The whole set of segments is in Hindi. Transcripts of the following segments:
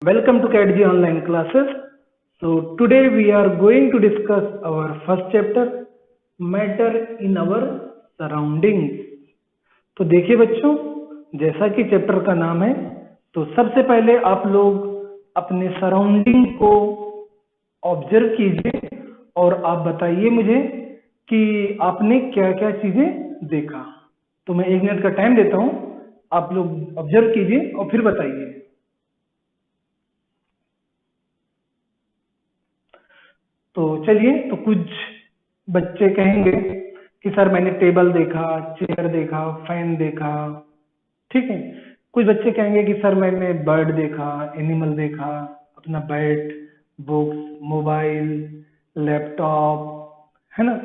Welcome to CATG online classes. So today we are going to discuss our first chapter, matter in our surroundings. तो देखिए बच्चों, जैसा कि चैप्टर का नाम है, तो सबसे पहले आप लोग अपने सराउंडिंग को ऑब्जर्व कीजिए और आप बताइए मुझे कि आपने क्या क्या चीजें देखा। तो मैं 1 मिनट का टाइम देता हूं, आप लोग ऑब्जर्व कीजिए और फिर बताइए। तो चलिए, तो कुछ बच्चे कहेंगे कि सर मैंने टेबल देखा, चेयर देखा, फैन देखा, ठीक है। कुछ बच्चे कहेंगे कि सर मैंने बर्ड देखा, एनिमल देखा, अपना बैट, बुक्स, मोबाइल, लैपटॉप, है ना।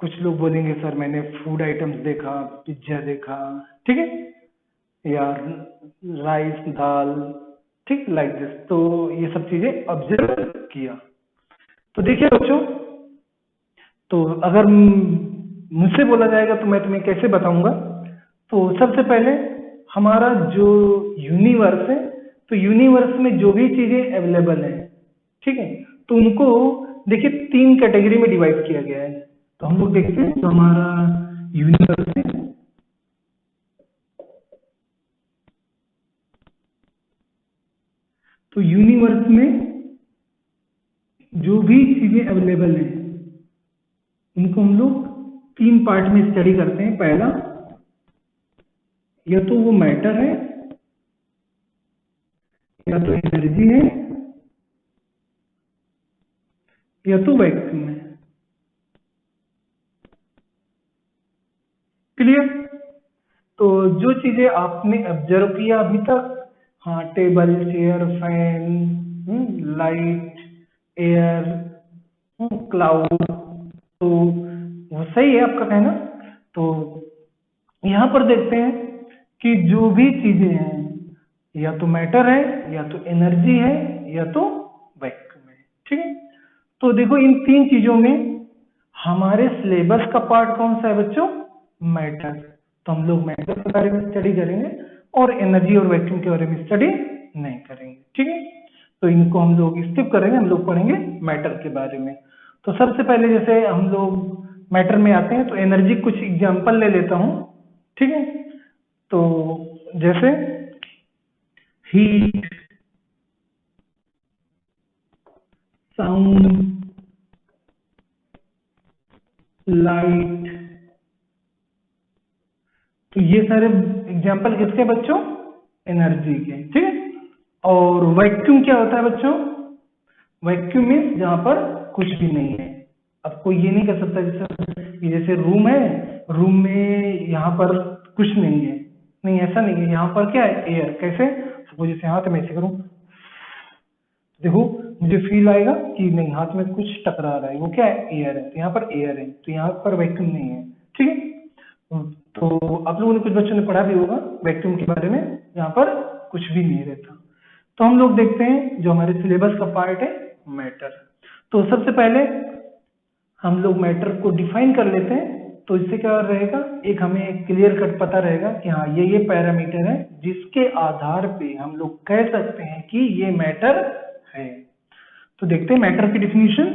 कुछ लोग बोलेंगे सर मैंने फूड आइटम्स देखा, पिज्जा देखा, ठीक है, या राइस, दाल, ठीक, लाइक दिस। तो ये सब चीजें ऑब्जर्व किया। तो देखिए बच्चों, तो अगर मुझसे बोला जाएगा तो मैं तुम्हें कैसे बताऊंगा। तो सबसे पहले हमारा जो यूनिवर्स है, तो यूनिवर्स में जो भी चीजें अवेलेबल हैं, ठीक है, तो उनको देखिए 3 कैटेगरी में डिवाइड किया गया है। तो हम लोग देखते हैं जो हमारा यूनिवर्स है, तो यूनिवर्स में जो भी चीजें अवेलेबल हैं उनको हम लोग 3 पार्ट में स्टडी करते हैं। पहला, या तो वो मैटर है, या तो एनर्जी है, या तो वैक्यूम है। क्लियर। तो जो चीजें आपने ऑब्जर्व किया अभी तक, हाँ, table, chair, fan, light, air, cloud, तो वो सही है आपका कहना। तो यहाँ पर देखते हैं कि जो भी चीजें हैं, या तो मैटर है, या तो एनर्जी है, या तो वैक्यूम है, ठीक है। तो देखो इन 3 चीजों में हमारे सिलेबस का पार्ट कौन सा है बच्चों? मैटर। तो हम लोग मैटर के बारे में स्टडी करेंगे और एनर्जी और वैक्यूम के बारे में स्टडी नहीं करेंगे, ठीक है। तो इनको हम लोग स्किप करेंगे, हम लोग पढ़ेंगे मैटर के बारे में। तो सबसे पहले जैसे हम लोग मैटर में आते हैं, तो एनर्जी कुछ एग्जांपल ले लेता हूं, ठीक है। तो जैसे हीट, साउंड, लाइट, तो ये सारे एग्जांपल किसके बच्चों? एनर्जी के, ठीक है। और वैक्यूम क्या होता है बच्चों? वैक्यूम मीन्स जहां पर कुछ भी नहीं है। अब कोई ये नहीं कर सकता जैसे रूम है, रूम में यहाँ पर कुछ नहीं है, नहीं ऐसा नहीं है। यहाँ पर क्या है? एयर। कैसे? सपोज जैसे हाथ में ऐसे करूं, देखो मुझे फील आएगा कि नहीं, हाथ में कुछ टकरा रहा है, वो क्या है? एयर है। तो यहाँ पर एयर है, तो यहाँ पर वैक्यूम नहीं है, ठीक है। तो आप लोगों ने, कुछ बच्चों ने पढ़ा भी होगा वैक्यूम के बारे में, यहाँ पर कुछ भी नहीं रहता। तो हम लोग देखते हैं जो हमारे सिलेबस का पार्ट है, मैटर। तो सबसे पहले हम लोग मैटर को डिफाइन कर लेते हैं। तो इससे क्या रहेगा, एक हमें क्लियर कट पता रहेगा कि हाँ ये पैरामीटर है जिसके आधार पे हम लोग कह सकते हैं कि ये मैटर है। तो देखते हैं मैटर की डिफिनीशन।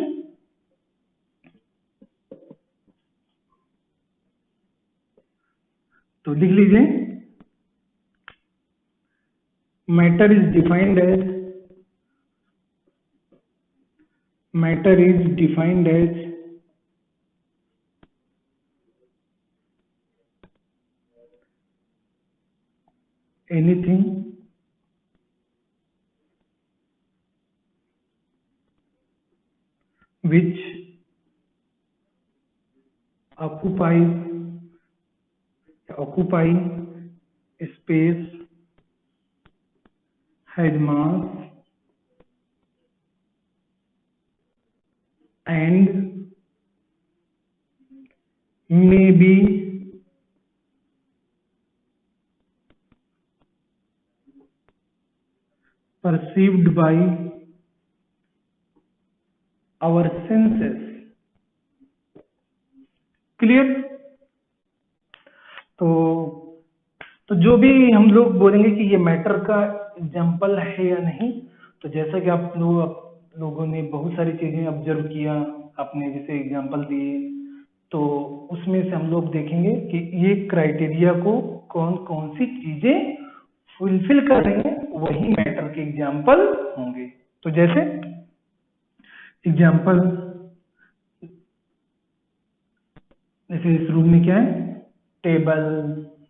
तो लिख लीजिए, matter is defined as anything which occupy space, has mass, and may be perceived by our senses। Clear. तो तो जो भी हम लोग बोलेंगे कि ये मैटर का एग्जाम्पल है या नहीं, तो जैसा कि आप लोगों ने बहुत सारी चीजें ऑब्जर्व किया, आपने जैसे एग्जाम्पल दिए, तो उसमें से हम लोग देखेंगे कि ये क्राइटेरिया को कौन कौन सी चीजें फुलफिल कर रही हैं, वही मैटर के एग्जाम्पल होंगे। तो जैसे एग्जाम्पल, जैसे इस रूम में क्या है, टेबल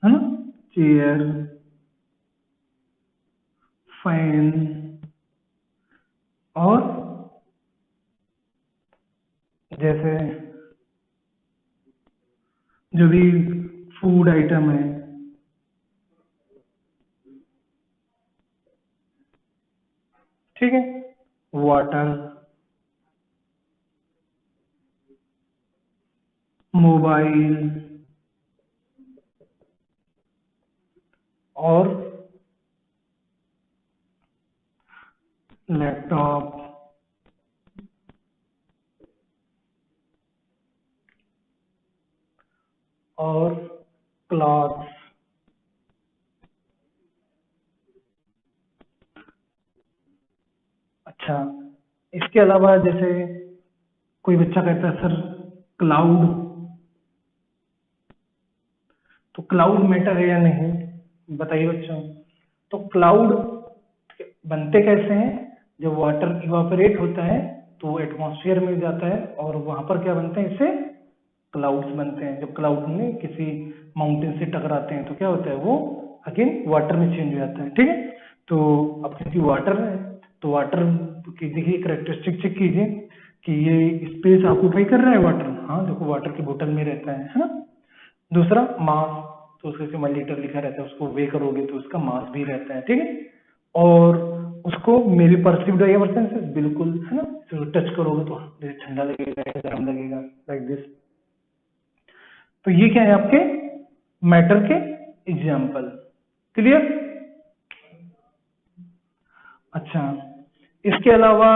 है ना, चेयर, फैन, और जैसे जो भी फूड आइटम है, ठीक है, वाटर, मोबाइल, और लैपटॉप, और क्लॉथ। अच्छा, इसके अलावा जैसे कोई बच्चा कहता है सर क्लाउड, तो क्लाउड मैटर है या नहीं, बताइए बच्चों। तो क्लाउड बनते कैसे हैं, जब वाटर इवापोरेट होता है तो वो एटमॉस्फेयर में जाता है और वहां पर क्या बनते हैं, इससे क्लाउड्स बनते हैं। जब क्लाउड में किसी माउंटेन से टकराते हैं तो क्या होता है, वो अगेन वाटर में चेंज हो जाता है, ठीक है। तो अब क्योंकि वाटर है, तो वाटर की देखिए करेक्टरिस्टिक चेक कीजिए कि ये स्पेस ऑक्यूपाई कर रहा है वाटर, हाँ देखो वाटर की बोतल में रहता है ना। दूसरा मास, तो उसके जैसे लीटर लिखा रहता है, उसको वे करोगे तो उसका मास भी रहता है, ठीक है। और उसको मेरी परसिव्ड डाइवर्सन से बिल्कुल है ना, टच करोगे तो जैसे ठंडा लगेगा, गर्म लगेगा, लाइक दिस। तो ये क्या है आपके मैटर के एग्जाम्पल, क्लियर। अच्छा, इसके अलावा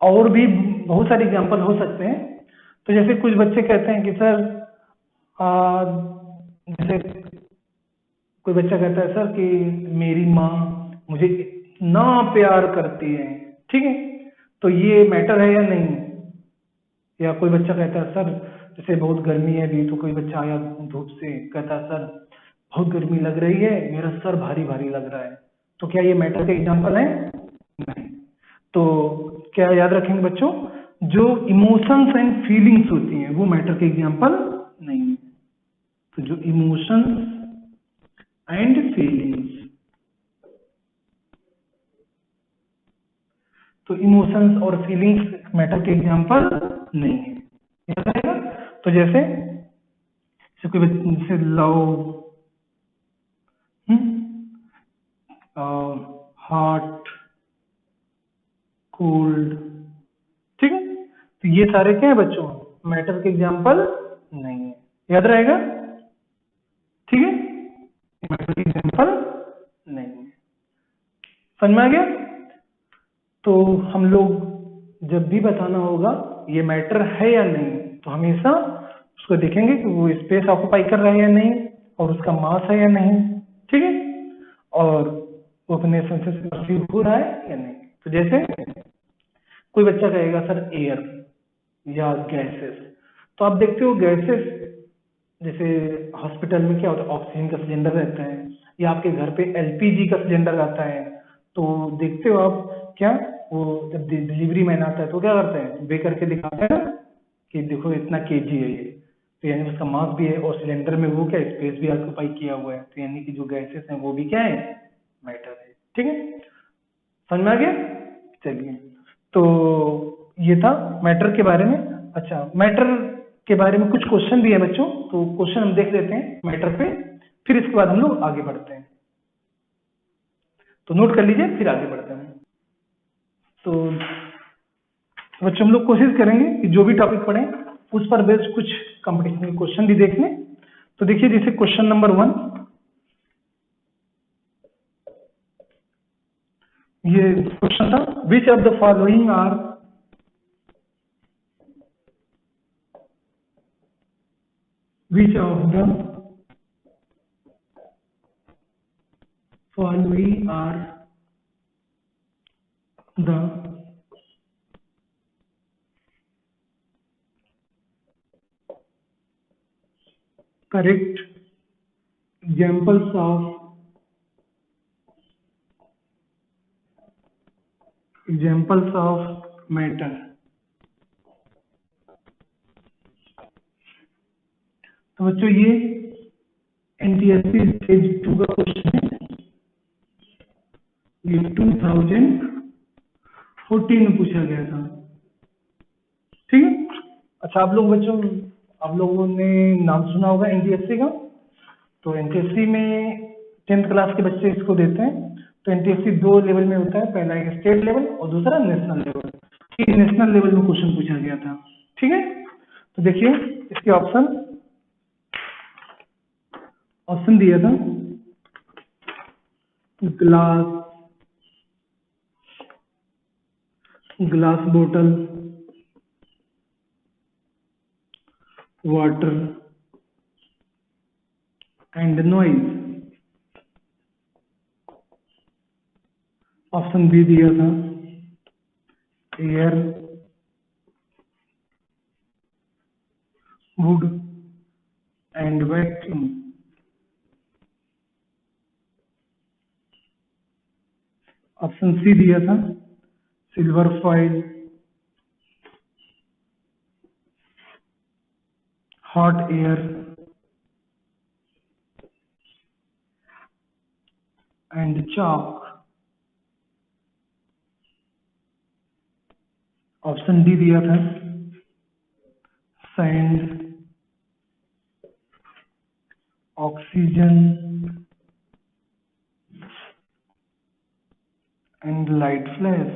और भी बहुत सारे एग्जाम्पल हो सकते हैं। तो जैसे कुछ बच्चे कहते हैं कि सर जैसे कोई बच्चा कहता है सर कि मेरी माँ मुझे इतना प्यार करती है, ठीक है, तो ये मैटर है या नहीं। या कोई बच्चा कहता है सर जैसे बहुत गर्मी है अभी, तो कोई बच्चा आया धूप से कहता है सर बहुत गर्मी लग रही है, मेरा सर भारी भारी लग रहा है, तो क्या ये मैटर का एग्जाम्पल है, नहीं। तो क्या याद रखेंगे बच्चों, जो इमोशंस एंड फीलिंग्स होती हैं वो मैटर के एग्जाम्पल नहीं है। तो जो इमोशंस एंड फीलिंग्स, तो इमोशंस और फीलिंग्स मैटर के एग्जाम्पल नहीं है, याद आएगा। तो जैसे कोई जैसे लव, हॉट, कोल्ड, ठीक है, तो ये सारे क्या है बच्चों, मैटर के एग्जाम्पल नहीं है, याद रहेगा, ठीक है, मैटर के एग्जाम्पल नहीं है। समझ में आ गया। तो हम लोग जब भी बताना होगा ये मैटर है या नहीं, तो हमेशा उसको देखेंगे कि वो स्पेस ऑक्यूपाई कर रहा है या नहीं, और उसका मास है या नहीं, ठीक है, और वो अपने सेंसेस से परसीव हो रहा है या नहीं। तो जैसे कोई बच्चा कहेगा सर एयर या गैसेस, तो आप देखते हो गैसेस, जैसे हॉस्पिटल में क्या होता है, ऑक्सीजन का सिलेंडर रहता है, या आपके घर पे एलपीजी का सिलेंडर आता है, तो देखते हो आप क्या, वो जब डिलीवरी मैन आता है तो क्या करते हैं, वे करके दिखाते हैं ना कि देखो इतना केजी है ये, तो यानी उसका मास भी है और सिलेंडर में वो क्या स्पेस भी ऑक्यूपाई किया हुआ है, तो यानी कि जो गैसेस हैं वो भी क्या है, मैटर है, ठीक है। समझ में आ गया। चलिए, तो ये था मैटर के बारे में। अच्छा, मैटर के बारे में कुछ क्वेश्चन भी है बच्चों, तो क्वेश्चन हम देख लेते हैं मैटर पे, फिर इसके बाद हम लोग आगे बढ़ते हैं। तो नोट कर लीजिए, फिर आगे बढ़ते हैं। तो बच्चों हम लोग कोशिश करेंगे कि जो भी टॉपिक पढ़ें उस पर बेस्ड कुछ कंपटीशन क्वेश्चन भी देख लें। तो देखिए जैसे क्वेश्चन नंबर 1, ये क्वेश्चन था, which of the following are which of the following are the correct examples of matter। तो बच्चों ये एनटीएससी स्टेज 2 का क्वेश्चन है, ये 2014 में पूछा गया था। ठीक है। अच्छा आप लोग बच्चों, आप लोगों ने नाम सुना होगा एनटीएससी का। तो एनटीएससी में 10th क्लास के बच्चे इसको देते हैं। तो एनटीएससी 2 लेवल में होता है, पहला एक स्टेट लेवल और दूसरा नेशनल लेवल। ठीक, नेशनल लेवल में क्वेश्चन पूछा गया था। ठीक है। तो देखिए इसके ऑप्शन दिया था, ग्लास बोतल, water and noise. Option B दिया था air, wood and vacuum. Option C दिया था silver foil, hot air and chalk. Option D दिया था sand, oxygen and light flash.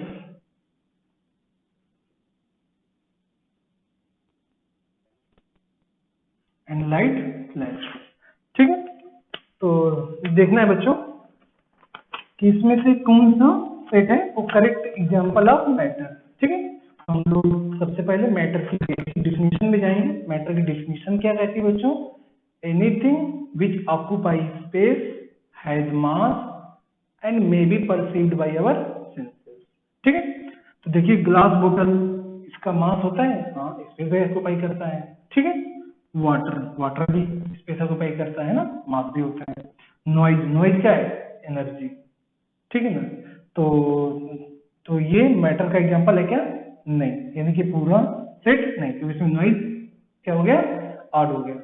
ठीक है। तो देखना है बच्चों कि इसमें से कौन सा सेट है वो करेक्ट एग्जांपल ऑफ मैटर। ठीक है। हम लोग सबसे पहले मैटर की डिफिनीशन में जाएंगे। मैटर की डिफिनीशन क्या कहती है बच्चों? Anything which occupy space, has mass and may be perceived by our senses. ठीक है। तो देखिए ग्लास बोतल, इसका मास होता है, हाँ स्पेस ऑक्यूपाई करता है। ठीक है। वाटर भी स्पेस ऑक्यूपाई करता है ना, मास भी होता है। नॉइज क्या है? एनर्जी। ठीक है ना। तो ये मैटर का एग्जांपल है क्या? नहीं, यानी कि पूरा सेट नहीं, क्योंकि इसमें नॉइज क्या हो गया? ऐड हो गया।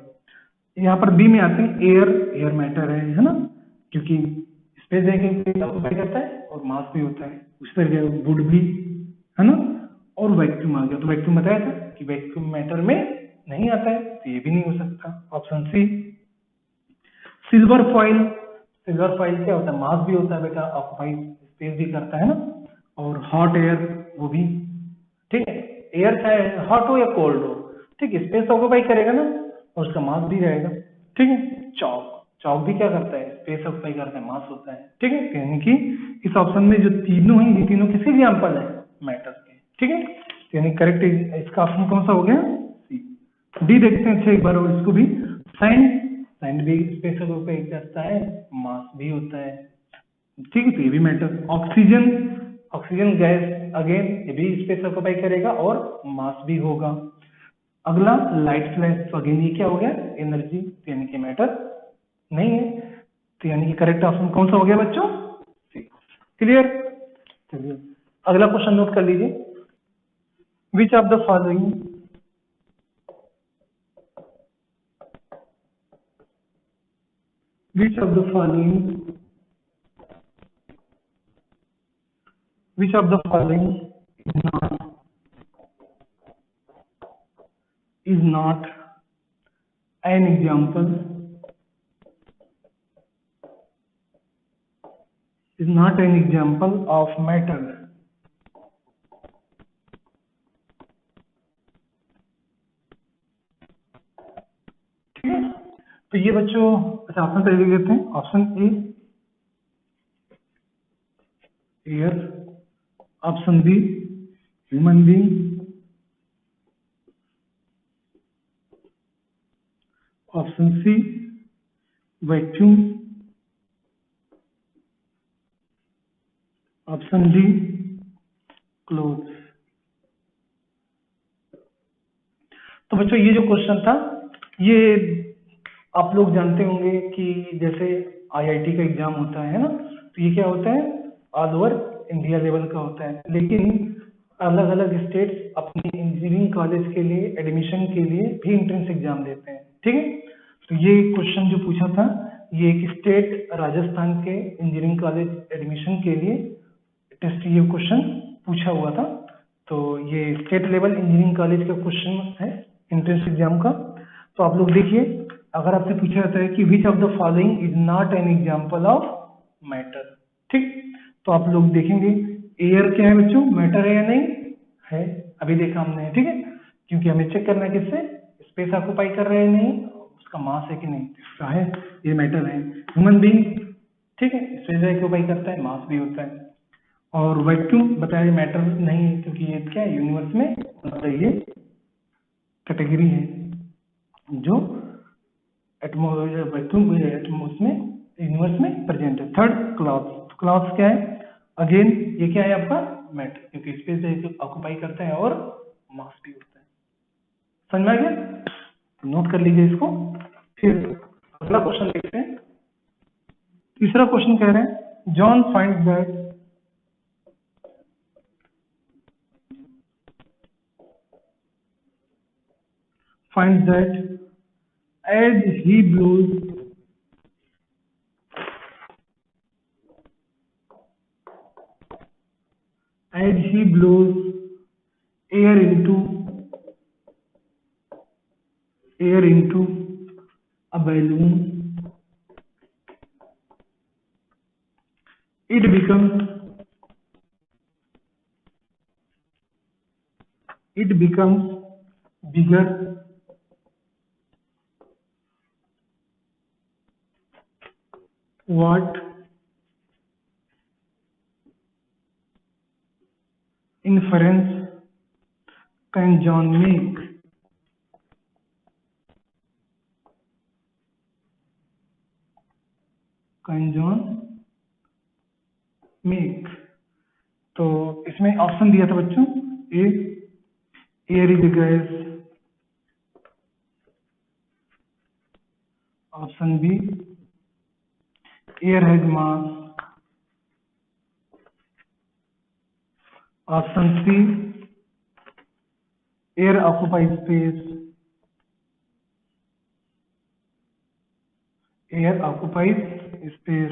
यहाँ पर बी में आते हैं एयर मैटर है ना, क्योंकि स्पेस ऑक्यूपाई करता है और मास भी होता है। उस तरह वुड भी है ना। और वैक्यूम आ गया, तो वैक्यूम बताया था कि वैक्यूम मैटर में नहीं आता है, तो ये भी नहीं हो सकता। Option C. सिल्वर फॉइल क्या होता है? मास भी होता है बेटा, ऑक्यूपाई स्पेस भी करता है ना। और हॉट एयर, वो भी ठीक है। एयर चाहे हॉट हो या कोल्ड हो, ठीक है, स्पेस ऑक्यूपाई करेगा ना और उसका मास भी रहेगा। ठीक है। चौक भी क्या करता है? स्पेस ऑक्यूपाई करता है, मास होता है। ठीक है। यानी कि इस ऑप्शन में जो तीनों है, ये तीनों किसके एग्जांपल है? मैटर के। ठीक है। यानी करेक्ट इसका ऑप्शन कौन सा हो गया? सी। डी देखते हैं एक बार और इसको भी। सैंड भी स्पेस ऑक्यूपाई करता है, मास भी होता है। ठीक है। तो ये भी मैटर। ऑक्सीजन गैस अगेन ये भी स्पेस ऑक्यूपाई करेगा और मास भी होगा। अगला लाइट फ्लैश, तो अगेन ये क्या हो गया? एनर्जी, यानी कि मैटर नहीं है। तो यानी कि करेक्ट ऑप्शन कौन सा हो गया बच्चों? सी। क्लियर? चलिए अगला क्वेश्चन नोट कर लीजिए। विच of the following which of the following is not an example of matter? ठीक है। तो ये बच्चों, अच्छा ऑप्शन पहले देख लेते हैं। Option A air, option B human being, option C vacuum, option D clothes. तो बच्चों ये जो क्वेश्चन था, ये आप लोग जानते होंगे कि जैसे आईआईटी का एग्जाम होता है ना, तो ये क्या होता है, ऑल ओवर इंडिया लेवल का होता है, लेकिन अलग अलग स्टेट्स अपनी इंजीनियरिंग कॉलेज के लिए एडमिशन के लिए भी एंट्रेंस एग्जाम देते हैं, ठीक है। तो ये क्वेश्चन जो पूछा था, ये एक स्टेट राजस्थान के इंजीनियरिंग कॉलेज एडमिशन के लिए टेस्ट ये क्वेश्चन पूछा हुआ था। तो ये स्टेट लेवल इंजीनियरिंग कॉलेज का क्वेश्चन है एंट्रेंस एग्जाम का। तो आप लोग देखिए, अगर आपसे पूछा जाता है कि which of the following is not an example of matter, ठीक, तो आप लोग देखेंगे एयर क्या है बच्चों, मैटर है या नहीं है, अभी देखा हमने, ठीक है, क्योंकि हमें चेक करना है किससे, स्पेस ऑक्यूपाई कर रहे हैं नहीं, उसका मास है कि नहीं, इसका है, ये मैटर है। ह्यूमन बीइंग, ठीक है, स्पेस ऑक्यूपाई करता है, मास भी होता है। और वैक्यूम बताया मैटर नहीं है, क्योंकि ये क्या है, यूनिवर्स में मतलब ये कैटेगरी है जो वैक्यूम उसमें यूनिवर्स में प्रेजेंट है। थर्ड क्लाउड्स, क्लाउड्स क्या है, अगेन ये क्या है आपका मैटर, क्योंकि स्पेस ऑक्यूपाई करता है और मास भी होता है। समझ में आ गया, तो नोट कर लीजिए इसको। फिर अगला क्वेश्चन देखते हैं। तीसरा क्वेश्चन कह रहे हैं John find that as he blows air into a balloon, it becomes bigger. What inference can John make? तो इसमें ऑप्शन दिया था बच्चों, A air is gas, option B air has mass, option C air occupies space,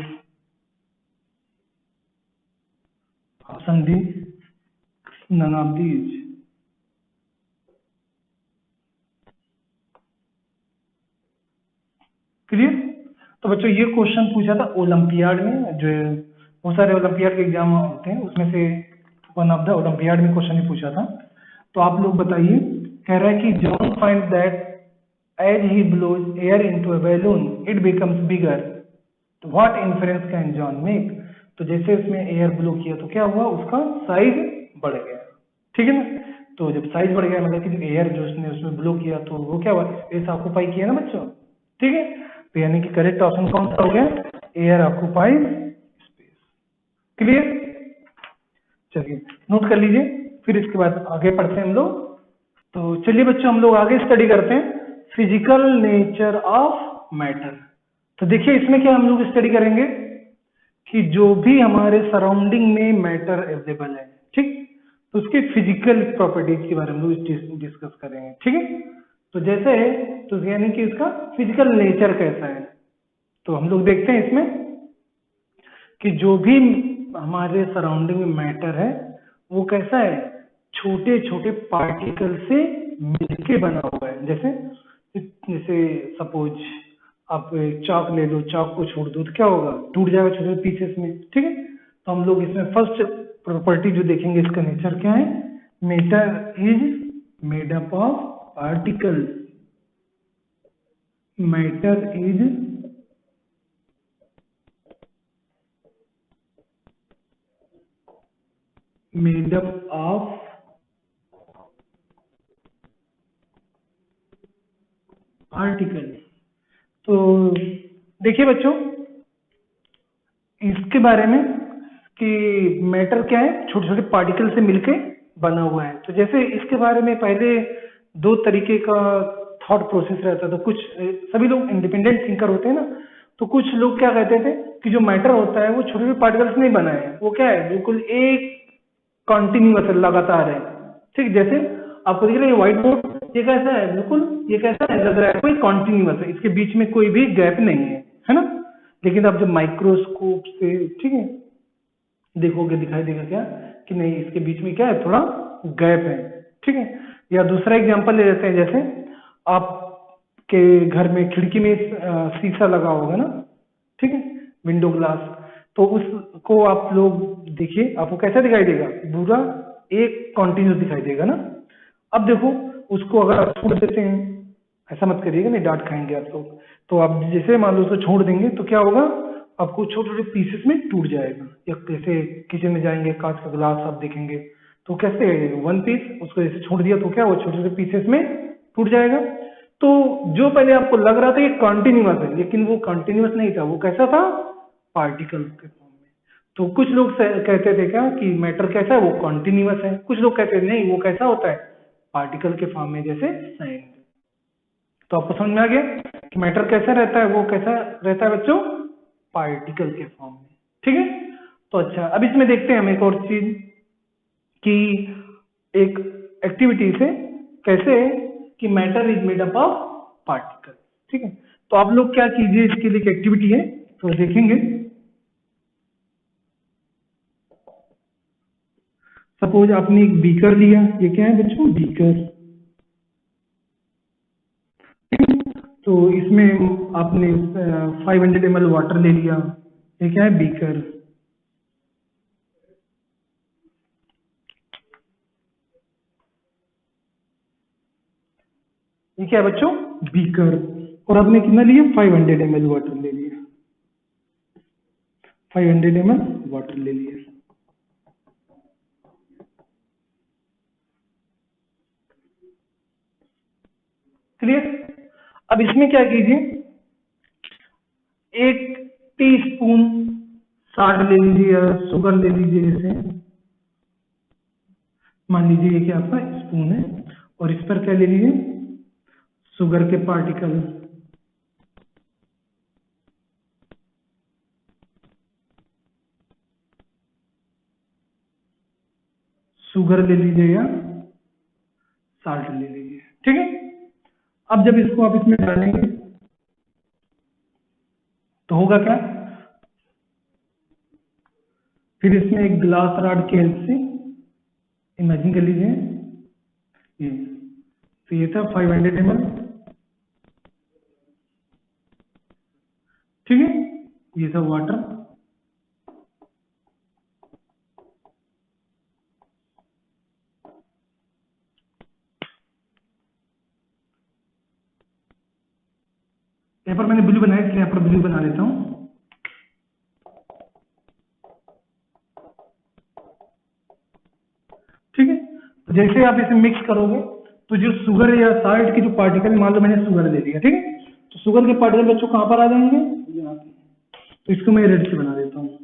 option D none of these. Clear. तो बच्चों ये क्वेश्चन पूछा था ओलंपियाड में, जो बहुत सारे ओलंपियाड के एग्जाम होते हैं, उसमें से वन ऑफ द ओलंपियाड में क्वेश्चन ही पूछा था। तो आप लोग बताइए, कह रहा है कि John find that as he blows air into a balloon it becomes bigger, तो what inference can John make. तो जैसे उसमें एयर ब्लो किया तो क्या हुआ, उसका साइज बढ़ गया, ठीक है ना। तो जब साइज बढ़ गया मतलब कि एयर जो उसने उसमें ब्लो किया तो वो क्या हुआ, स्पेस ऑक्यूपाई किया ना बच्चों, ठीक है। तो यानी कि करेक्ट ऑप्शन कौन सा हो गया, एयर ऑक्यूपाइज स्पेस। क्लियर, चलिए नोट कर लीजिए, फिर इसके बाद आगे पढ़ते हैं हम लोग। तो चलिए बच्चों हम लोग आगे स्टडी करते हैं फिजिकल नेचर ऑफ मैटर। तो देखिए इसमें क्या हम लोग स्टडी करेंगे कि जो भी हमारे सराउंडिंग में मैटर अवेलेबल है, ठीक, तो उसके फिजिकल प्रॉपर्टीज के बारे में लोग डिस्कस करेंगे, ठीक है। तो जैसे तो यानी कि इसका फिजिकल नेचर कैसा है, तो हम लोग देखते हैं इसमें कि जो भी हमारे सराउंडिंग में मैटर है वो कैसा है, छोटे छोटे पार्टिकल से मिलके बना हुआ है। जैसे जैसे सपोज आप चाक ले लो, चाक को छोड़ दो तो क्या होगा, टूट जाएगा छोटे छोटे पीसेस में, ठीक है। तो हम लोग इसमें फर्स्ट प्रॉपर्टी जो देखेंगे, इसका नेचर क्या है, matter is made up of particle, matter is made up of particle. तो देखिए बच्चों इसके बारे में कि मैटर क्या है, छोटे छोटे पार्टिकल से मिलके बना हुआ है। तो जैसे इसके बारे में पहले दो तरीके का थॉट प्रोसेस रहता था। कुछ सभी लोग इंडिपेंडेंट थिंकर होते हैं ना, तो कुछ लोग क्या कहते थे कि जो मैटर होता है वो छोटे छोटे पार्टिकल्स नहीं बना है, वो क्या है, बिल्कुल एक कॉन्टिन्यूअस लगातार है। ठीक, जैसे आपको दिख रहा है ये व्हाइट बोर्ड, ये कैसा है, बिल्कुल ये कैसा है, लग रहा है कोई कॉन्टिन्यूअस है, इसके बीच में कोई भी गैप नहीं है ना। लेकिन आप जब माइक्रोस्कोप से, ठीक है, देखोगे दिखाई देगा क्या कि नहीं, इसके बीच में क्या है, थोड़ा गैप है। ठीक है, या दूसरा एग्जांपल ले लेते हैं, जैसे आपके घर में खिड़की में शीशा लगा होगा ना, ठीक है, विंडो ग्लास, तो उसको आप लोग देखिए, आपको कैसा दिखाई देगा, पूरा एक कॉन्टिन्यूस दिखाई देगा ना। अब देखो उसको अगर आप छोड़ देते हैं, ऐसा मत करिएगा, नहीं डांट खाएंगे आप लोग। तो आप जैसे मान लो उसको छोड़ देंगे तो क्या होगा, आपको छोटे छोटे पीसेस में टूट जाएगा। या कैसे किचन में जाएंगे, कांच का ग्लास आप देखेंगे तो कैसे वन पीस, उसको जैसे छोड़ दिया तो क्या वो छोटे छोटे पीसेस में टूट जाएगा। तो जो पहले आपको लग रहा था ये कॉन्टिन्यूअस है, लेकिन वो कॉन्टिन्यूअस नहीं था, वो कैसा था, पार्टिकल के फॉर्म में। तो कुछ लोग कहते थे क्या कि मैटर कैसा है, वो कॉन्टिन्यूअस है। कुछ लोग कहते थे नहीं, वो कैसा होता है, पार्टिकल के फॉर्म में, जैसे साइन। तो आपको समझ में आ गया कि मैटर कैसा रहता है, वो कैसा रहता है बच्चों, पार्टिकल के फॉर्म में। ठीक है, तो अच्छा, अब इसमें देखते हैं हम एक और चीज कि एक एक्टिविटी से कैसे कि matter is made up of particle. ठीक है, तो आप लोग क्या कीजिए, इसके लिए एक एक्टिविटी है तो देखेंगे। सपोज आपने एक बीकर लिया, ये क्या है बच्चों, बीकर। तो इसमें आपने 500 ml वाटर ले लिया, ये क्या है, बीकर। ये क्या है बच्चों, बीकर। और आपने कितना लिया, 500 ml वाटर ले लिया, 500 ml वाटर ले लिया। क्लियर। अब इसमें क्या कीजिए, 1 टीस्पून साल्ट ले लीजिए या शुगर ले लीजिए। जैसे मान लीजिए ये क्या आपका स्पून है, और इस पर क्या ले लीजिए, शुगर के पार्टिकल। शुगर ले लीजिए या साल्ट ले लीजिए। ठीक है, अब जब इसको आप इसमें डालेंगे तो होगा क्या, फिर इसमें एक ग्लास रॉड की हेल्प से इमेजिन कर लीजिए ये, तो ये था 500 ml। ठीक है, ये था वाटर। यहाँ पर मैंने ब्लू बनाया, इसलिए यहाँ पर ब्लू बना लेता हूँ। ठीक है, तो जैसे आप इसे मिक्स करोगे तो जो शुगर या साल्ट के जो पार्टिकल, मान लो मैंने शुगर ले लिया, ठीक है, तो शुगर के पार्टिकल बच्चों कहाँ पर आ जाएंगे, यहाँ पे। तो इसको मैं रेड से बना देता हूँ।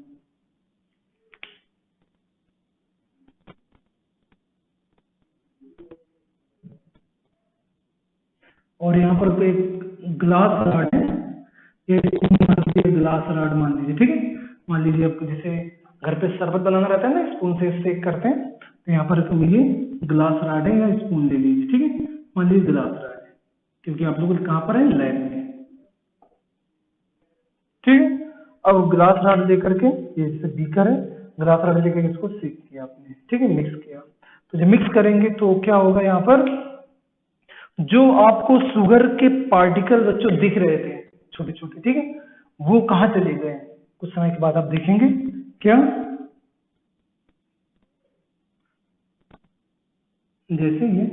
और यहाँ पर तो एक ग्लास रॉड है, ये ग्लास रॉड मान लीजिए। ठीक है, मान लीजिए आपको जैसे घर पे शरबत बनाना रहता है ना, स्पून से शेक करते हैं, तो यहाँ पर तो ये ग्लास रॉड है, या स्पून ले लीजिए। ठीक है, मान लीजिए ग्लास रॉड है, क्योंकि आप लोग कहाँ पर है, लैब में। ठीक है, अब ग्लास रॉड लेकर के, ये जैसे बीकर है, ग्लास रॉड लेकर इसको शेक किया आपने, ठीक है, मिक्स किया। तो जब मिक्स करेंगे तो क्या होगा, यहाँ पर जो आपको शुगर के पार्टिकल बच्चों दिख रहे थे छोटे छोटे, ठीक है, वो कहाँ चले गए, कुछ समय के बाद आप देखेंगे क्या, जैसे ये।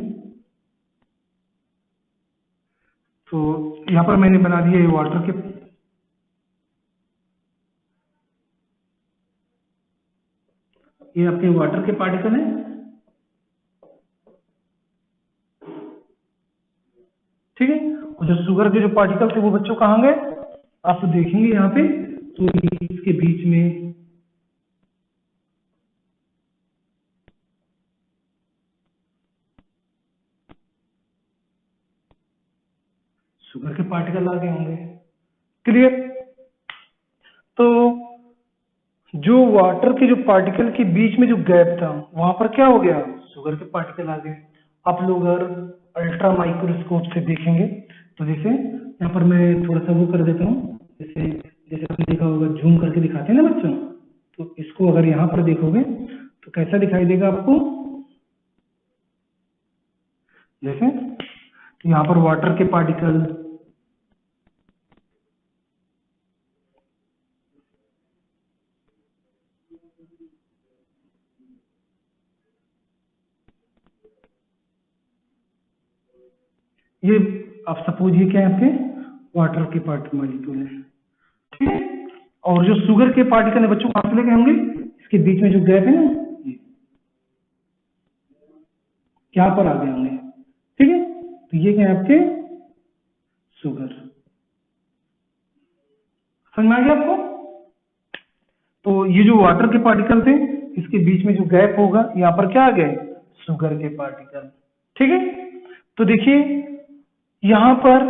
तो यहाँ पर मैंने बना दिया ये वाटर के, ये आपके वाटर के पार्टिकल हैं। ठीक है, और जो शुगर के जो पार्टिकल थे वो बच्चों कहाँ गए, आप तो देखेंगे यहाँ पे, तो इसके बीच में शुगर के पार्टिकल आ गए होंगे। क्लियर? तो जो वाटर के जो पार्टिकल के बीच में जो गैप था वहां पर क्या हो गया, शुगर के पार्टिकल आ गए। आप लोग अगर अल्ट्रा माइक्रोस्कोप से देखेंगे तो जैसे यहाँ पर मैं थोड़ा सा वो कर देता हूँ, जैसे जैसे आपने देखा होगा जूम करके दिखाते हैं ना बच्चों, तो इसको अगर यहाँ पर देखोगे तो कैसा दिखाई देगा आपको, जैसे यहाँ पर वाटर के पार्टिकल, ये आप सपोज ये क्या है आपके वाटर के पार्टिकल मॉलिक्यूल है, ठीक है। और जो शुगर के पार्टिकल है बच्चों कहां से लेके होंगे, इसके बीच में जो गैप है ना ये यहाँ पर आ गए होंगे, ठीक है। तो ये क्या है आपके शुगर, समझ में आ गया आपको। तो ये जो वाटर के पार्टिकल थे इसके बीच में जो गैप होगा यहाँ पर क्या आ गए, शुगर के पार्टिकल, ठीक है। तो देखिए यहाँ पर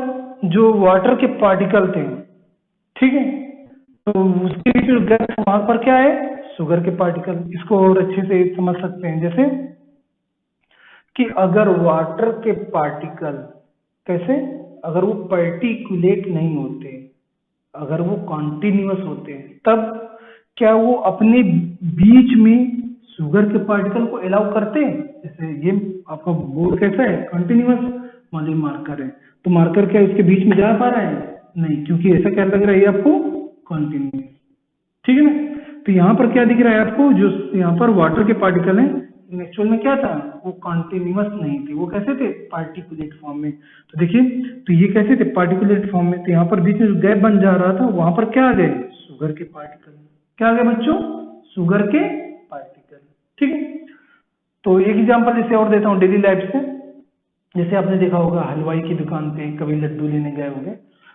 जो वाटर के पार्टिकल थे, ठीक है, तो उसके बीच जो गैप वहां पर क्या है, शुगर के पार्टिकल। इसको और अच्छे से समझ सकते हैं जैसे कि अगर वाटर के पार्टिकल कैसे, अगर वो पर्टिकुलेट नहीं होते, अगर वो कॉन्टिन्यूअस होते तब क्या वो अपने बीच में शुगर के पार्टिकल को अलाउ करते हैं। जैसे ये आपका बोर्ड कैसा है, कंटिन्यूअस, मान लीजिए मार्कर है, तो मार्कर क्या इसके बीच में जा पा रहा है, नहीं, क्योंकि ऐसा क्या लग रहा है आपको, कंटिन्यूअस, ठीक है ना। तो यहाँ पर क्या दिख रहा है आपको, जो यहाँ पर वाटर के पार्टिकल हैं एक्चुअल में क्या था, वो कॉन्टिन्यूअस नहीं थे, वो कैसे थे, पार्टिकुलेट फॉर्म में। तो देखिए तो ये कैसे थे, पार्टिकुलेट फॉर्म में। तो यहाँ पर बीच में जो गैप बन जा रहा था वहां पर क्या आ गए, शुगर के पार्टिकल, क्या आ गए बच्चों, शुगर के पार्टिकल, ठीक है। तो एक एग्जांपल जैसे और देता हूँ डेली लाइफ से, जैसे आपने देखा होगा हलवाई की दुकान पे कभी लड्डू लेने गए होंगे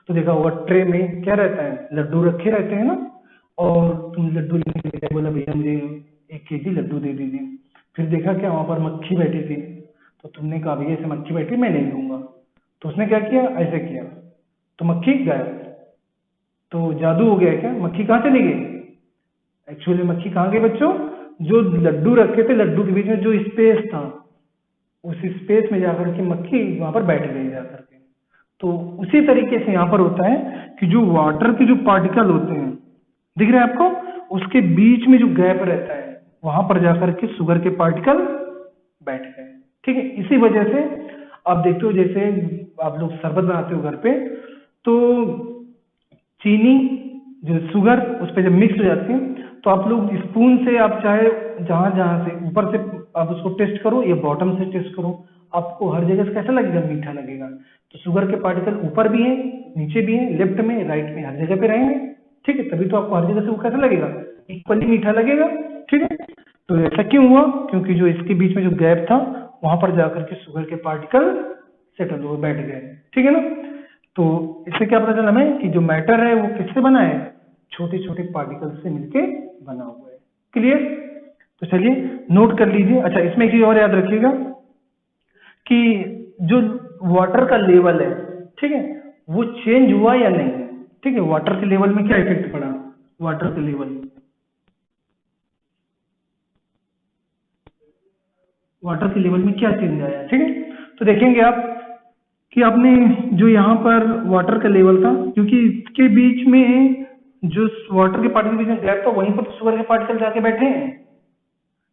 तो देखा होगा ट्रे में क्या रहता है, लड्डू रखे रहते हैं ना, और तुम लड्डू लेने गए, बोला भैया मुझे 1 kg लड्डू दे दीजिए। फिर देखा क्या वहां पर मक्खी बैठी थी, तो तुमने कहा भैया ऐसे मक्खी बैठी मैं नहीं दूंगा, तो उसने क्या किया, ऐसे किया, तो मक्खी गायब। तो जादू हो गया क्या, मक्खी कहाँ चली गई, एक्चुअली मक्खी कहाँ गई बच्चों, जो लड्डू रखे थे लड्डू के बीच में जो स्पेस था उस स्पेस में जाकर के मक्खी वहां पर बैठ गई जाकर के। तो उसी तरीके से यहाँ पर होता है कि जो वाटर के जो पार्टिकल होते हैं, दिख रहा है आपको, उसके बीच में जो गैप रहता है वहां पर जाकर के शुगर के पार्टिकल बैठ गए, ठीक है। इसी वजह से आप देखते हो जैसे आप लोग शरबत बनाते हो घर पे, तो चीनी जो शुगर उस पर जब मिक्स हो जाती है तो आप लोग स्पून से, आप चाहे जहां जहां से ऊपर से आप उसको टेस्ट करो या बॉटम से टेस्ट करो, आपको हर जगह से कैसा लगेगा, मीठा लगेगा। तो शुगर के पार्टिकल ऊपर भी है, नीचे भी है, लेफ्ट में, राइट में, हर जगह पे रहेंगे, ठीक है, तभी तो आपको हर जगह से वो कैसा लगेगा, इक्वली मीठा लगेगा, ठीक है। तो ऐसा क्यों हुआ, क्योंकि जो इसके बीच में जो गैप था वहां पर जाकर के शुगर के पार्टिकल सेटल हुए, बैठ गए, ठीक है ना। तो इससे क्या पता चला हमें कि जो मैटर है वो किससे बना है, छोटे छोटे पार्टिकल से मिलके बना हुआ है। क्लियर? तो चलिए नोट कर लीजिए। अच्छा, इसमें एक चीज और याद रखिएगा कि जो वाटर का लेवल है, ठीक है, वो चेंज हुआ या नहीं, ठीक है। वाटर के लेवल में क्या इफेक्ट पड़ा, वाटर के लेवल, वाटर के लेवल में क्या चेंज आया, ठीक है। तो देखेंगे आप कि आपने जो यहाँ पर वाटर का लेवल था, क्योंकि इसके बीच में जो वाटर के पार्टिकल के बीच में गैप था वहीं पर तो शुगर के पार्टिकल जाके बैठे हैं,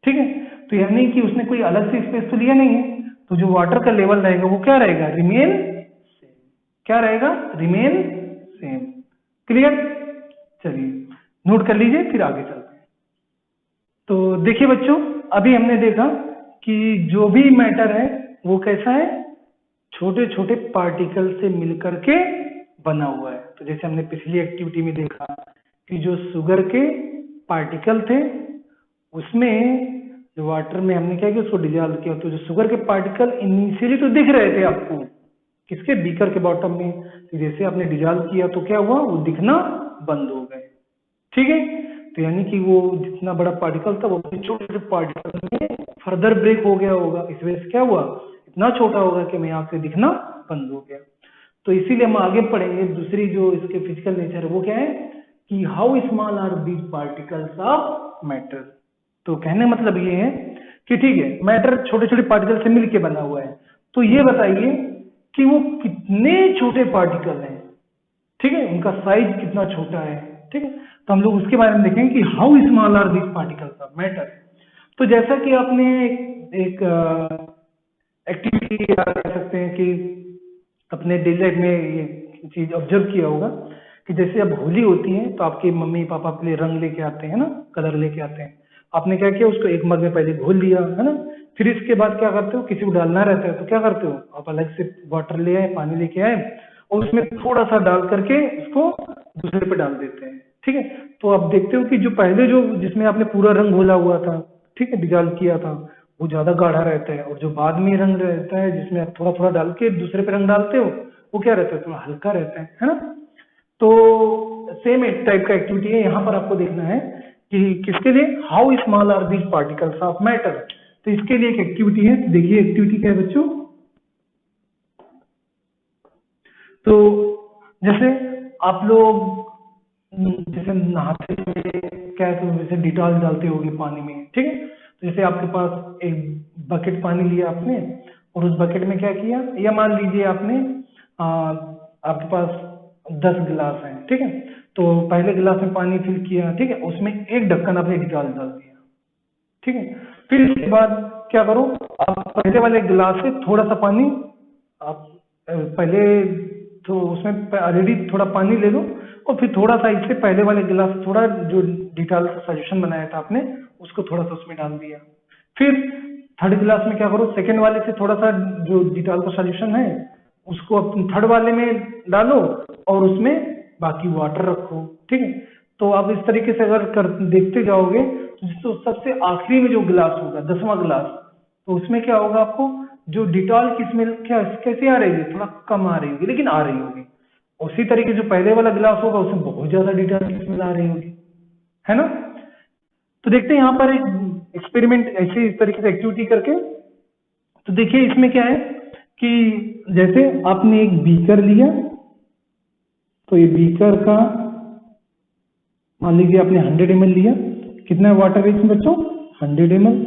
ठीक है। तो यानी कि उसने कोई अलग से स्पेस तो लिया नहीं है, तो जो वाटर का लेवल रहेगा वो क्या रहेगा, रिमेन सेम, क्या रहेगा, रिमेन सेम। क्लियर? चलिए नोट कर लीजिए, फिर आगे चलते हैं। तो देखिए बच्चों, अभी हमने देखा कि जो भी मैटर है वो कैसा है, छोटे छोटे पार्टिकल से मिलकर के बना हुआ है। तो जैसे हमने पिछली एक्टिविटी में देखा कि जो शुगर के पार्टिकल थे उसमें जो वाटर में हमने क्या किया, उसको डिजॉल्व किया, तो जो शुगर के पार्टिकल इनिशियली तो दिख रहे थे आपको किसके, बीकर के बॉटम में, तो जैसे आपने डिजॉल्व किया तो क्या हुआ, वो दिखना बंद हो गए, ठीक है। तो यानी कि वो जितना बड़ा पार्टिकल था वो छोटे छोटे पार्टिकल में फर्दर ब्रेक हो गया होगा, इस वजह से क्या हुआ, इतना छोटा होगा कि हमें आंख से दिखना बंद हो गया। तो इसीलिए हम आगे पढ़ेंगे दूसरी जो इसके फिजिकल नेचर है वो क्या है कि how small are these particles of matter. तो कहने मतलब ये है कि ठीक है मैटर छोटे छोटे पार्टिकल से मिलके बना हुआ है, तो ये बताइए कि वो कितने छोटे पार्टिकल हैं, ठीक है, उनका साइज कितना छोटा है, ठीक है। तो हम लोग उसके बारे में देखेंगे कि how small are these particles of matter. तो जैसा कि आपने एक एक्टिविटी कह सकते हैं कि अपने डेली लाइफ में ये चीज ऑब्जर्व किया होगा कि जैसे अब होली होती है तो आपके मम्मी पापा अपने लिए रंग लेके आते हैं ना, कलर लेके आते हैं। आपने क्या किया, उसको एक मग में पहले घोल लिया है ना, फिर इसके बाद क्या करते हो, किसी को डालना रहता है तो क्या करते हो, आप अलग से वाटर ले आए, पानी लेके आए और उसमें थोड़ा सा डाल करके इसको दूसरे पे डाल देते हैं, ठीक है। तो आप देखते हो कि जो पहले जो जिसमें आपने पूरा रंग घोला हुआ था, ठीक है, डिजॉल्व किया था, वो ज्यादा गाढ़ा रहता है, और जो बाद में रंग रहता है जिसमें आप थोड़ा थोड़ा डाल के दूसरे पे रंग डालते हो वो क्या रहता है, थोड़ा हल्का रहता है ना। तो सेम एक टाइप का एक्टिविटी है, यहाँ पर आपको देखना है कि किसके लिए, how small are these particles of matter. तो इसके लिए एक एक्टिविटी है, देखिए एक्टिविटी क्या है बच्चों। तो जैसे आप लोग जैसे नहाते हुए क्या है, तो जैसे डिटॉल डालते होगे पानी में, ठीक है। तो जैसे आपके पास एक बकेट पानी लिया आपने और उस बकेट में क्या किया, या मान लीजिए आपने आपके पास 10 गिलास हैं, ठीक है। तो पहले गिलास में पानी फिल किया, ठीक है, उसमें एक ढक्कन आपने डिटॉल डाल दिया, ठीक है। फिर इसके बाद क्या करो, आप पहले वाले गिलास से थोड़ा सा पानी आप पहले तो उसमें ऑलरेडी थोड़ा पानी ले लो और फिर थोड़ा सा इससे पहले वाले गिलास थोड़ा जो डिटॉल का सॉल्यूशन बनाया था आपने उसको थोड़ा सा उसमें डाल दिया। फिर थर्ड गिलास में क्या करो, सेकेंड वाले से थोड़ा सा जो डिटॉल का सॉल्यूशन है उसको अब थर्ड वाले में डालो और उसमें बाकी वाटर रखो, ठीक है। तो आप इस तरीके से अगर देखते जाओगे तो सबसे आखिरी में जो गिलास होगा 10वां गिलास, तो उसमें क्या होगा, आपको जो डिटॉल की स्मेल क्या कैसे आ रही है, थोड़ा कम आ रही होगी लेकिन आ रही होगी। उसी तरीके जो पहले वाला गिलास होगा उसमें बहुत ज्यादा डिटॉल की स्मेल आ रही होगी, है ना। तो देखते हैं यहाँ पर एक एक्सपेरिमेंट ऐसे इस तरीके से एक्टिविटी करके। तो देखिए इसमें क्या है कि जैसे आपने एक बीकर लिया, तो ये बीकर का मान लीजिए आपने 100 ml लिया, कितना वाटर है इसमें बच्चों, 100 ml,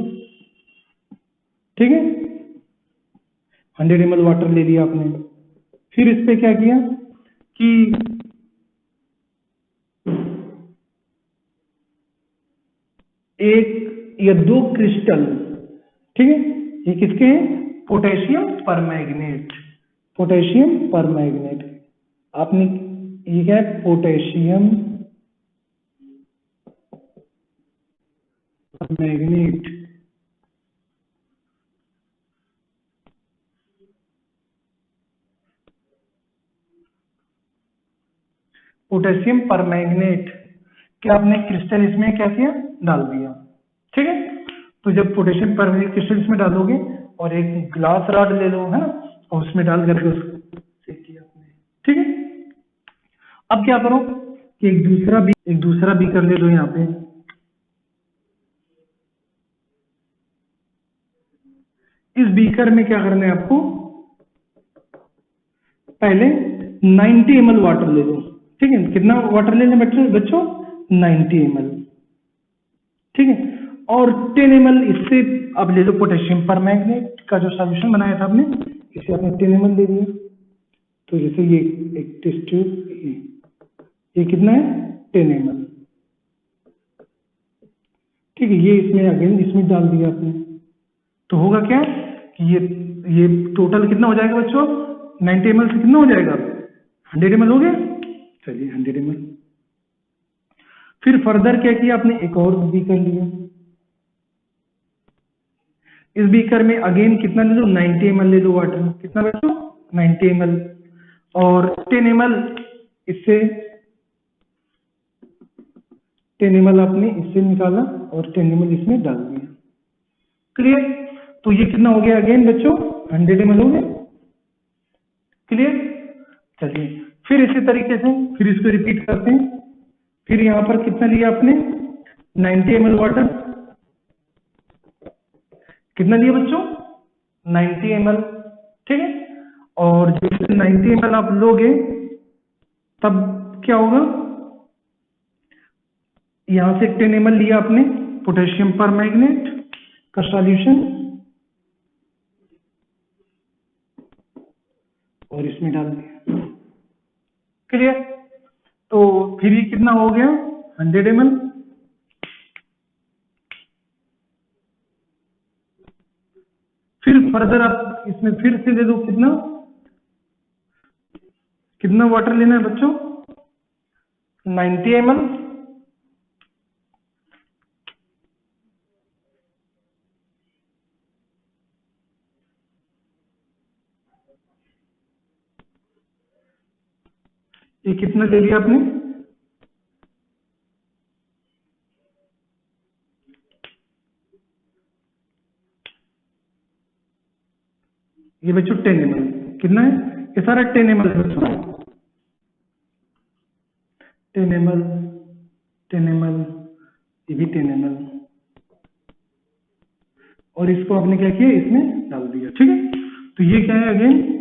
ठीक है, 100 ml वाटर ले लिया आपने। फिर इस पे क्या किया कि एक या 2 क्रिस्टल, ठीक है, ये किसके हैं, पोटेशियम परमैंगनेट, पोटेशियम परमैंगनेट। आपने ये क्या है, पोटेशियम परमैंगनेट, पोटेशियम परमैंगनेट क्या आपने क्रिस्टल इसमें क्या किया, डाल दिया, ठीक है। तो जब पोटेशियम परमैंगनेट क्रिस्टल इसमें डालोगे और एक ग्लास रॉड ले लो, है ना, और उसमें डाल करके उसको चेक किया आपने, ठीक है। अब क्या करो कि एक दूसरा बीकर ले लो यहाँ पे, इस बीकर में क्या करना है आपको, पहले 90 ml वाटर ले लो, ठीक है। कितना वाटर ले लें बच्चों, 90 ml, ठीक है। और 10 ml इससे अब ले लो पोटेशियम परमैंगनेट का जो सॉल्यूशन बनाया था आपने, इसे आपने 10 ml ले लिया। तो जैसे ये एक टेस्ट ट्यूब, ये कितना है, 10 ml, ठीक है। ये इसमें अगेन इसमें डाल दिया आपने, तो होगा क्या कि ये टोटल कितना हो जाएगा बच्चों, 90 ml से कितना हो जाएगा, 100 ml हो गया। चलिए 100 ml। फिर फर्दर क्या किया आपने, एक और बीकर लिया, इस बीकर में अगेन कितना ले लो, 90 ml ले लो वाटर, कितना बच्चों, 90 ml, और 10 ml इससे 10 ml आपने इससे निकाला और 10 ml इसमें डाल दिया, क्लियर। तो ये कितना हो गया अगेन बच्चों, 100 ml हो गया, क्लियर। चलिए फिर इसी तरीके से फिर इसको रिपीट करते हैं। फिर यहां पर कितना लिया आपने, 90 ml वाटर, कितना लिया बच्चों, 90 ml, ठीक है। और जब 90 ml आप लोगे तब क्या होगा, यहां से 10 ml लिया आपने पोटेशियम परमैंगनेट का सॉल्यूशन और इसमें डाल दिया। क्लियर? तो फिर ये कितना हो गया 100 ml। फिर फर्दर आप इसमें फिर से दे दो, कितना वाटर लेना है बच्चों, 90 ml। ये कितना ले लिया आपने, ये बच्चों 10 ml। कितना है ये सारा 10 ml है बच्चों, 10 ml 10 ml, ये भी 10 ml। और इसको आपने क्या किया, इसमें डाल दिया। ठीक है, तो ये क्या है अगेन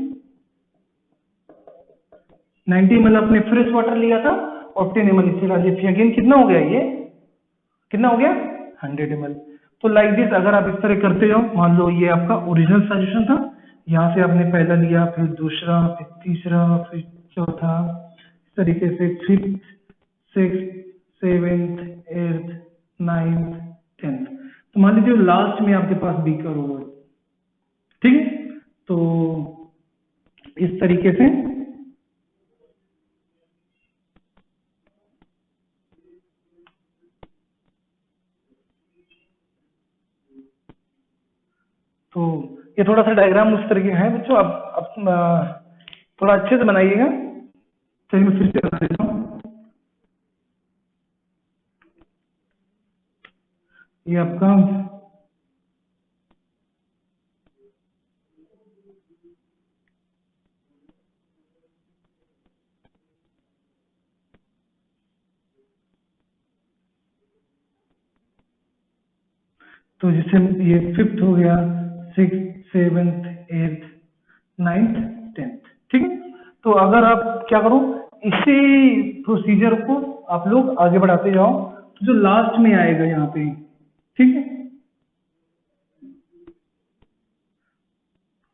90 ml आपने फ्रेश वाटर लिया था और 10 ml इससे डाल दिया। फिर अगेन कितना हो गया, ये कितना हो गया 100 ml। तो लाइक दिस अगर आप इस तरह करते जाओ, मान लो ये आपका ओरिजिनल सॉल्यूशन था, यहाँ से आपने पहला लिया, फिर दूसरा, फिर तीसरा, फिर चौथा, इस तरीके से 5th 6th 7th 8th 9th 10th। तो मान लीजिए लास्ट में आपके पास बीकर होगा। ठीक है, तो इस तरीके से तो ये थोड़ा सा डायग्राम उस तरीके का है बच्चों, आप थोड़ा अच्छे से बनाइएगा। चलिए मैं फिर से बता देता हूँ। ये आपका तो जैसे ये 5th हो गया, 6th 7th 8th 9th 10th। ठीक है, तो अगर आप क्या करो, इसी प्रोसीजर को आप लोग आगे बढ़ाते जाओ, तो जो लास्ट में आएगा यहाँ पे, ठीक है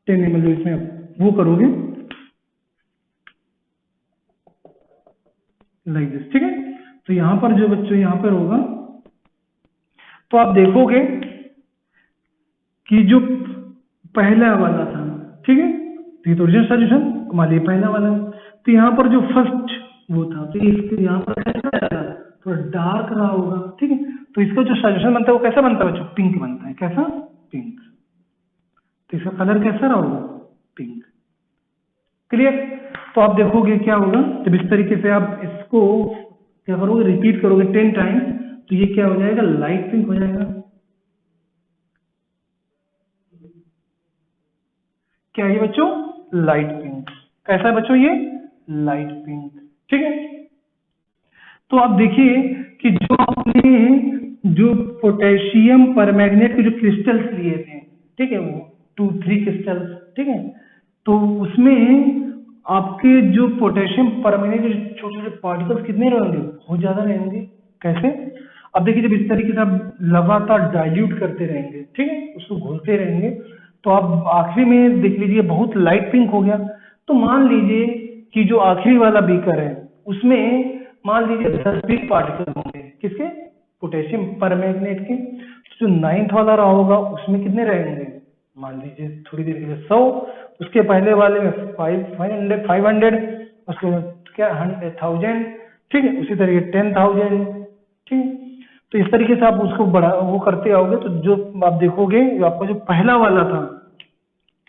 10 ml जो इसमें आप वो करोगे लाइक दिस। ठीक है, तो यहाँ पर जो बच्चों यहाँ पर होगा, तो आप देखोगे कि जो पहला वाला था, ठीक है, तो ये तो ओरिजिनल सॉल्यूशन मान लीजिए पहला वाला है, तो यहाँ पर जो फर्स्ट वो था, तो इसके यहाँ पर कैसा आएगा, थोड़ा डार्क रहा होगा। ठीक है, तो इसका जो सॉल्यूशन बनता है वो कैसा बनता है बच्चों, पिंक बनता है। कैसा, पिंक। तो इसका कलर कैसा रहा होगा, पिंक। क्लियर? तो आप देखोगे क्या होगा, जब इस तरीके से आप इसको क्या करोगे, रिपीट करोगे 10 टाइम, तो ये क्या हो जाएगा, लाइट पिंक हो जाएगा। क्या है ये बच्चों, लाइट पिंक। कैसा है बच्चों, ये लाइट पिंक। ठीक है, तो आप देखिए कि जो आपने जो पोटेशियम परमैंगनेट के जो क्रिस्टल्स लिए थे, ठीक है, वो 2-3 क्रिस्टल्स, ठीक है, तो उसमें आपके जो पोटेशियम परमैंगनेट के छोटे छोटे पार्टिकल्स कितने रहेंगे, बहुत ज्यादा रहेंगे। कैसे, अब देखिए जब इस तरीके से आप लगातार डाइल्यूट करते रहेंगे, ठीक है, उसको घोलते रहेंगे, तो आप आखिरी में देख लीजिए बहुत लाइट पिंक हो गया। तो मान लीजिए कि जो आखिरी वाला बीकर है उसमें मान लीजिए 10-20 पार्टिकल होंगे, किसके, पोटेशियम परमैंगनेट के। तो जो 9th वाला रहा होगा उसमें कितने रहेंगे, मान लीजिए थोड़ी देर के लिए 100, उसके पहले वाले में 500, उसके बाद क्या 100,000, ठीक है, उसी तरीके 10,000। ठीक है, तो इस तरीके से आप उसको बड़ा वो करते आओगे, तो जो आप देखोगे आपका जो पहला वाला था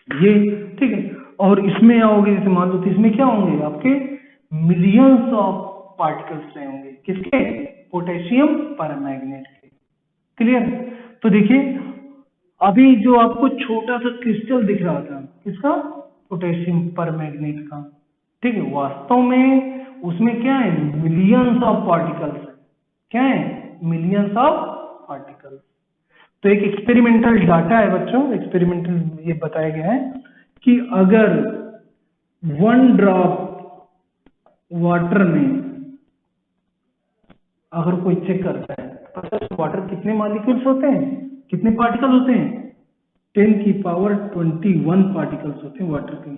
ये, ठीक है, और इसमें आओगे जैसे मान लो, तो इसमें क्या होंगे आपके मिलियंस ऑफ पार्टिकल्स रहे होंगे, किसके, पोटेशियम परमैंगनेट के। क्लियर? तो देखिए अभी जो आपको छोटा सा क्रिस्टल दिख रहा था, किसका, पोटेशियम परमैंगनेट का, ठीक है, वास्तव में उसमें क्या है, मिलियंस ऑफ पार्टिकल्स है। क्या है, मिलियंस ऑफ पार्टिकल्स। तो एक एक्सपेरिमेंटल डाटा है बच्चों, एक्सपेरिमेंटल ये बताया गया है कि अगर 1 ड्रॉप वाटर में अगर कोई चेक करता है पता है वाटर कितने मॉलिक्यूल्स होते हैं, कितने पार्टिकल होते हैं, 10⁻21 पार्टिकल्स होते हैं वाटर के।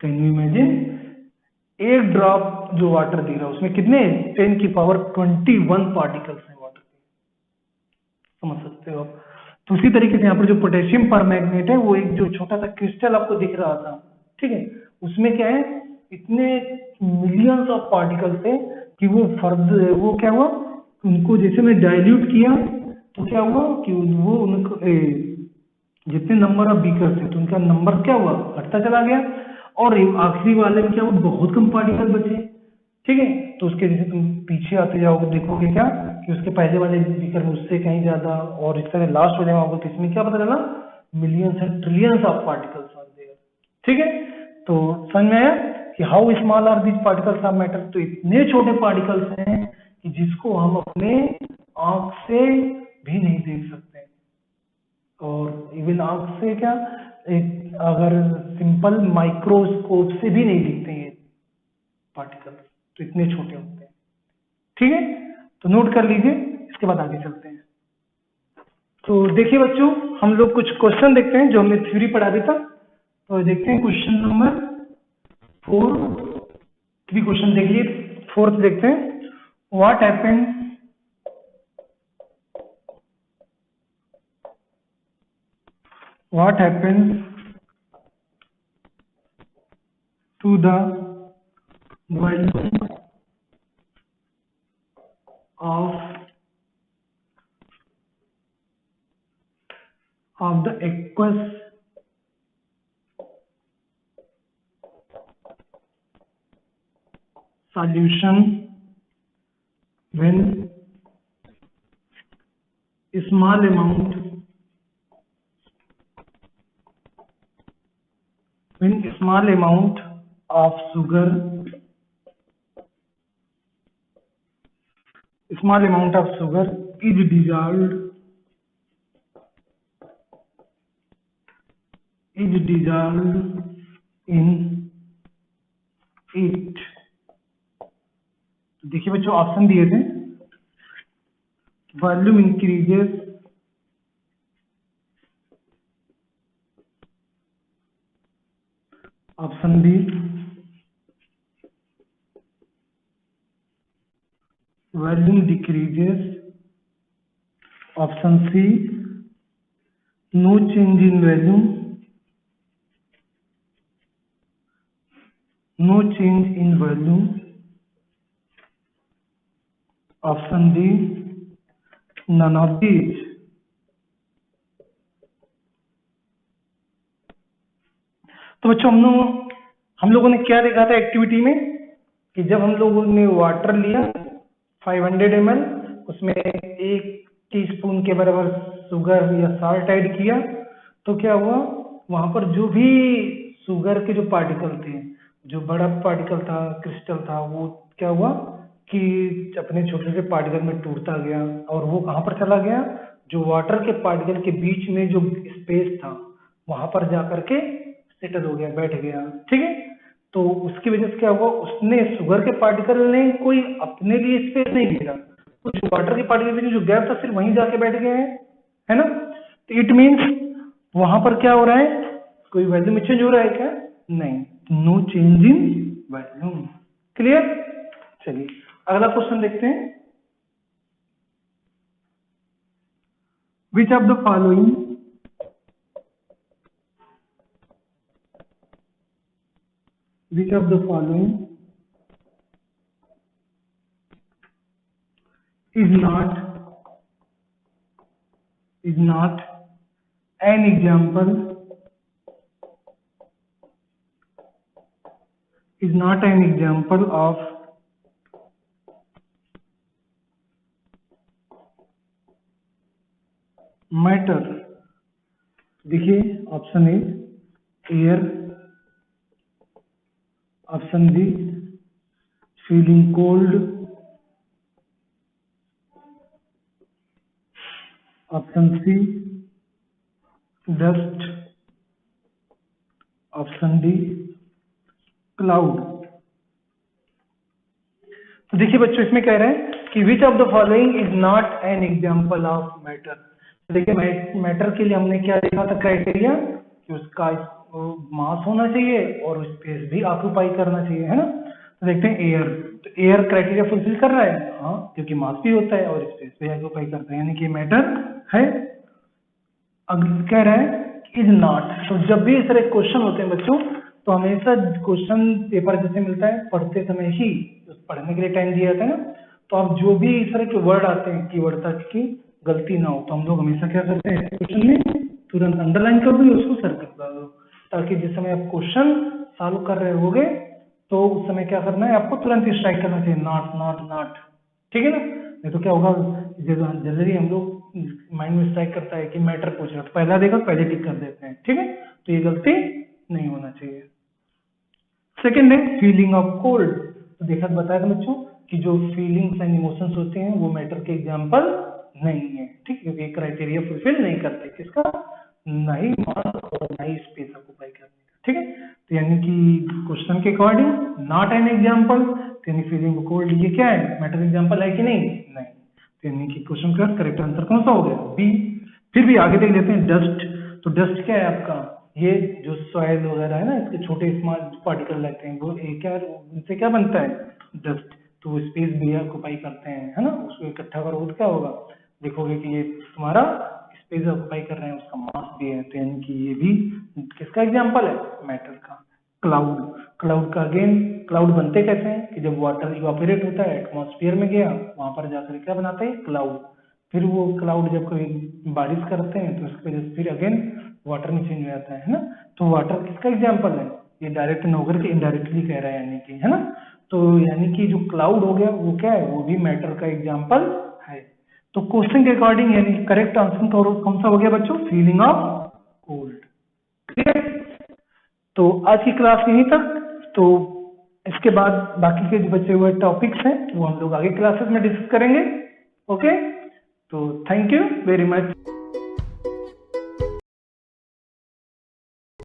कैन यू इमेजिन, एक ड्रॉप जो वाटर दे रहा है उसमें कितने 10⁻21 पार्टिकल्स हैं वाटर के। समझ सकते हो आप। तो उसी तरीके से यहाँ पर जो पोटेशियम परमैंगनेट है वो एक जो छोटा सा क्रिस्टल आपको दिख रहा था, ठीक है, उसमें क्या है इतने मिलियंस ऑफ पार्टिकल्स है कि वो क्या हुआ, उनको जैसे मैं डाइल्यूट किया तो क्या हुआ कि वो उनको जितने नंबर ऑफ बीकर थे तो उनका नंबर क्या हुआ, घटता चला गया। और आखिरी वाले में क्या हुआ, बहुत कम पार्टिकल बचे, ठीक है। तो उसके जैसे तुम पीछे आते जाओगे देखोगे क्या कि उसके पहले वाले बीकर में उससे कहीं ज्यादा, और इस तरह लास्ट वाले में आओगे तो इसमें क्या पता चला, millions and trillions of particles are there, ठीक है। तो समझ में आया कि how small are these particles of matter. तो इतने छोटे पार्टिकल्स हैं कि जिसको हम अपने आंख से भी नहीं देख सकते, और इवन आंख से क्या, एक अगर सिंपल माइक्रोस्कोप से भी नहीं दिखते ये पार्टिकल, तो इतने छोटे होते हैं, ठीक है। तो नोट कर लीजिए, इसके बाद आगे चलते हैं। तो देखिए बच्चों, हम लोग कुछ क्वेश्चन देखते हैं जो हमने थ्योरी पढ़ा भी था। तो देखते हैं क्वेश्चन नंबर 4, 3 क्वेश्चन देखिए। फोर्थ देखते हैं, what happens to the volume of the aqueous solution when small amount of sugar is dissolved in it। देखिए बच्चों, ऑप्शन दिए थे, volume increases, option B volume decreases, option C no change in volume, option D none of these. तो बच्चों हम लोगों ने क्या देखा था एक्टिविटी में, कि जब हम लोगों ने वाटर लिया 500 ml, उसमें 1 टीस्पून के बराबर शुगर या साल्ट ऐड किया, तो क्या हुआ, वहां पर जो भी शुगर के जो पार्टिकल थे, जो बड़ा पार्टिकल था, क्रिस्टल था, वो क्या हुआ कि अपने छोटे छोटे पार्टिकल में टूटता गया, और वो कहाँ पर चला गया, जो वाटर के पार्टिकल के बीच में जो स्पेस था वहां पर जाकर के सेटल हो गया, बैठ गया, ठीक है। तो उसकी वजह से क्या हुआ, उसने शुगर के पार्टिकल ने कोई अपने लिए स्पेस नहीं लिया, कुछ वाटर के पार्टिकल में जो गैप था सिर्फ वहीं जाके बैठ गए हैं, है ना। तो इट मीन्स वहां पर क्या हो रहा है, कोई वैल्यूम चेंज हो रहा है क्या, नहीं, no change in volume. Clear. चलिए अगला क्वेश्चन देखते हैं, which of the following is not an example of matter। देखिए option A air, option B feeling cold, option C dust, option D cloud. तो देखिए बच्चों इसमें कह रहे हैं कि which of the following is not an example of matter. तो देखिए मैटर के लिए हमने क्या देखा था क्राइटेरिया कि उसका मास होना चाहिए और स्पेस भी ऑक्यूपाई करना चाहिए, है ना। तो देखते हैं एयर, तो एयर क्राइटेरिया फुलफिल कर रहा है, हाँ, क्योंकि मास भी होता है और स्पेस भी ऑक्यूपाई करता है, यानी कि मैटर है। अगला कह रहा है इज नॉट। तो जब भी इस तरह क्वेश्चन होते हैं बच्चों, तो हमेशा क्वेश्चन पेपर जैसे मिलता है पढ़ते समय ही, पढ़ने के लिए टाइम दिया जाता है ना, तो आप जो भी इस तरह के वर्ड आते हैं कीवर्ड तक की गलती ना हो, तो हम लोग हमेशा क्या करते हैं क्वेश्चन में तुरंत अंडरलाइन कर दो, उसको सर्कल कर दो, ताकि जिस समय आप क्वेश्चन सॉल्व कर रहे होगे तो उस समय क्या करना है, आपको तुरंत स्ट्राइक करना चाहिए नॉट नॉट नॉट, ठीक है ना। नहीं तो क्या होगा, जनरली हम लोग माइंड में स्ट्राइक करता है कि मैटर पूछ रहा है, तो पहला देखा पहले टिक कर देते हैं, ठीक है, तो ये गलती नहीं होना चाहिए। सेकेंड है फीलिंग ऑफ कोल्ड। तो देखा बताया था बच्चों कि जो फीलिंग्स एंड इमोशंस होते हैं वो मैटर के एग्जाम्पल नहीं है, ठीक, क्योंकि क्राइटेरिया फुलफिल नहीं करते, किसका, ना ही मास और ना ही स्पेस ऑक्यूपाई करने का, ठीक है। तो यानी कि क्वेश्चन के अकॉर्डिंग नॉट एन एग्जाम्पल, तो यानी फीलिंग ऑफ कोल्ड ये क्या है, मैटर एग्जाम्पल है कि नहीं, नहीं, तो यानी कि क्वेश्चन का करेक्ट आंसर कौन सा हो गया, बी। फिर भी आगे देख लेते हैं डस्ट। तो डस्ट क्या है आपका, ये जो सॉइल वगैरह है ना, इसके छोटे स्मॉल पार्टिकल रहते हैं, वो क्या इनसे क्या बनता है, डस्ट। तो वो स्पेस भी ऑक्यूपाई करते हैं, है ना, उसको इकट्ठा करोगे तो क्या होगा, देखोगे कि ये तुम्हारा स्पेस ऑक्यूपाई कर रहे हैं, उसका मास भी है, तो यानी कि ये भी किसका एग्जाम्पल है, मैटर का। क्लाउड, क्लाउड का अगेन, क्लाउड बनते कैसे हैं कि जब वाटर इवापोरेट होता है एटमॉस्फेयर में गया, वहां पर जाकर क्या बनाते हैं, क्लाउड। फिर वो क्लाउड जब कभी बारिश करते हैं तो उसकी वजह से फिर अगेन वाटर में चेंज हो जाता है ना। तो वाटर किसका एग्जाम्पल है, ये डायरेक्ट न होकर के इनडायरेक्टली कह रहा है, यानी कि, है ना। तो यानी कि जो क्लाउड हो गया वो क्या है, वो भी मैटर का एग्जाम्पल है। तो क्वेश्चन के अकॉर्डिंग यानी करेक्ट आंसर कौन सा हो गया बच्चों, फीलिंग ऑफ कोल्ड। क्लियर। तो आज की क्लास यहीं तक। तो इसके बाद बाकी के जो बचे हुए टॉपिक्स हैं वो हम लोग आगे क्लासेस में डिस्कस करेंगे। ओके, तो थैंक यू वेरी मच।